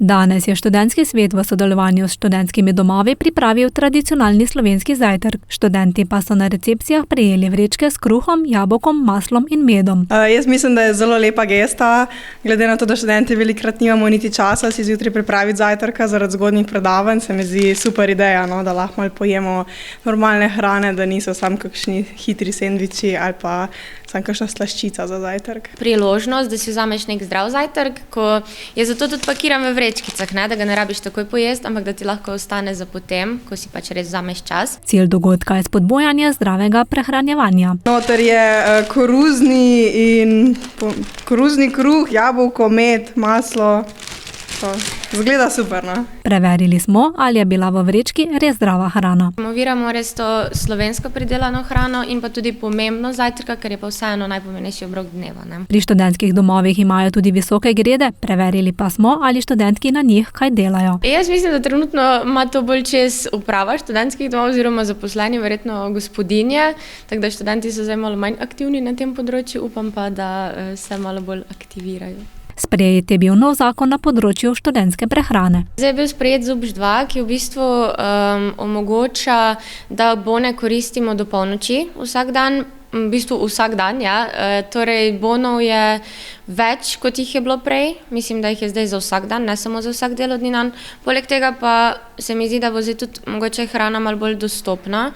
Danes je študentski svet v sodelovanju s študentskimi domovi pripravil tradicionalni slovenski zajtrk. Študenti pa so na recepcijah prejeli vrečke s kruhom, jabolkom, maslom in medom. Jaz mislim, da je zelo lepa gesta, glede na to, da študenti velikokrat nimamo niti časa si zjutraj pripraviti zajtrka zaradi zgodnjih predavanj. Se mi zdi super ideja, no, da lahko malo pojemo normalne hrane, da niso samo kakšni hitri sendviči ali pa samo kakšna slaščica za zajtrk. Priložnost, da si vzameš nek zdrav zajtrk, ko je zato tudi pakiran v vrečkicah, ne, da ga ne rabiš takoj pojesti, ampak da ti lahko ostane za potem, ko si pač res vzameš čas. Cilj dogodka je spodbujanje zdravega prehranjevanja. Noter je koruzni kruh, jabolko, med, maslo. Zgleda super, no? Preverili smo, ali je bila v vrečki res zdrava hrana. Promoviramo res to slovensko pridelano hrano in pa tudi pomembno zajtrka, ker je pa vseeno najpomembnejši obrok dneva, ne? Pri študentskih domovih imajo tudi visoke grede, preverili pa smo, ali študentki na njih kaj delajo. Jaz mislim, da trenutno ima to bolj čez uprava študentskih domov oziroma zaposleni, verjetno gospodinje, tako da študenti so zdaj malo manj aktivni na tem področju, upam pa, da se malo bolj aktivirajo. Sprejet je bil nov zakon na področju študentske prehrane. Zdaj je bil sprejet ZUPŠ-2, ki v bistvu omogoča, da bone koristimo do polnoči vsak dan. V bistvu vsak dan, ja. Torej bonov je več, kot jih je bilo prej. Mislim, da jih je zdaj za vsak dan, ne samo za vsak delovni dan. Poleg tega pa se mi zdi, da bo zdaj tudi mogoče hrana malo bolj dostopna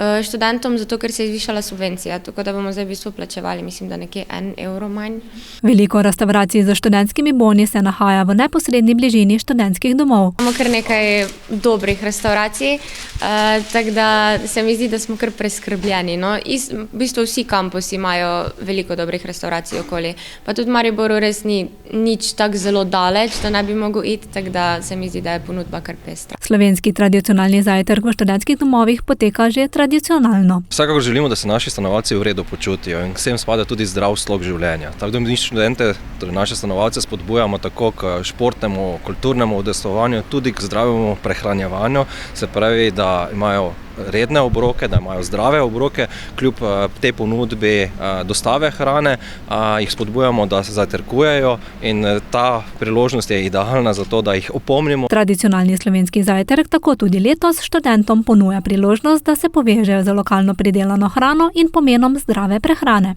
študentom, zato ker se je zvišala subvencija. Tako da bomo zdaj v bistvu plačevali, mislim, da nekje 1 evro manj. Veliko restavracij z študentskimi boni se nahaja v neposredni bližini študentskih domov. Imamo kar nekaj dobrih restavracij, tako da se mi zdi, da smo kar preskrbljeni, no. V bistvu vsi kampusi imajo veliko dobrih restavracij okoli. Pa tudi v Mariboru res ni nič tako zelo daleč, da ne bi mogel iti, tako da se mi zdi, da je ponudba kar pestra. Slovenski tradicionalni zajtrk v študentskih domovih poteka že tradicionalno. Vsekakor želimo, da se naši stanovalci v redu počutijo in sem spada tudi zdrav slog življenja. Tako da mi študente, torej naše stanovalce spodbujamo tako k športnemu, kulturnemu udejstvovanju, tudi k zdravemu prehranjevanju, se pravi, da imajo redne obroke, da imajo zdrave obroke, kljub tej ponudbi dostave hrane, jih spodbujamo, da se zajtrkujejo in ta priložnost je idealna za to, da jih opomnimo. Tradicionalni slovenski zajtrk tako tudi letos študentom ponuja priložnost, da se povežejo z lokalno pridelano hrano in pomenom zdrave prehrane.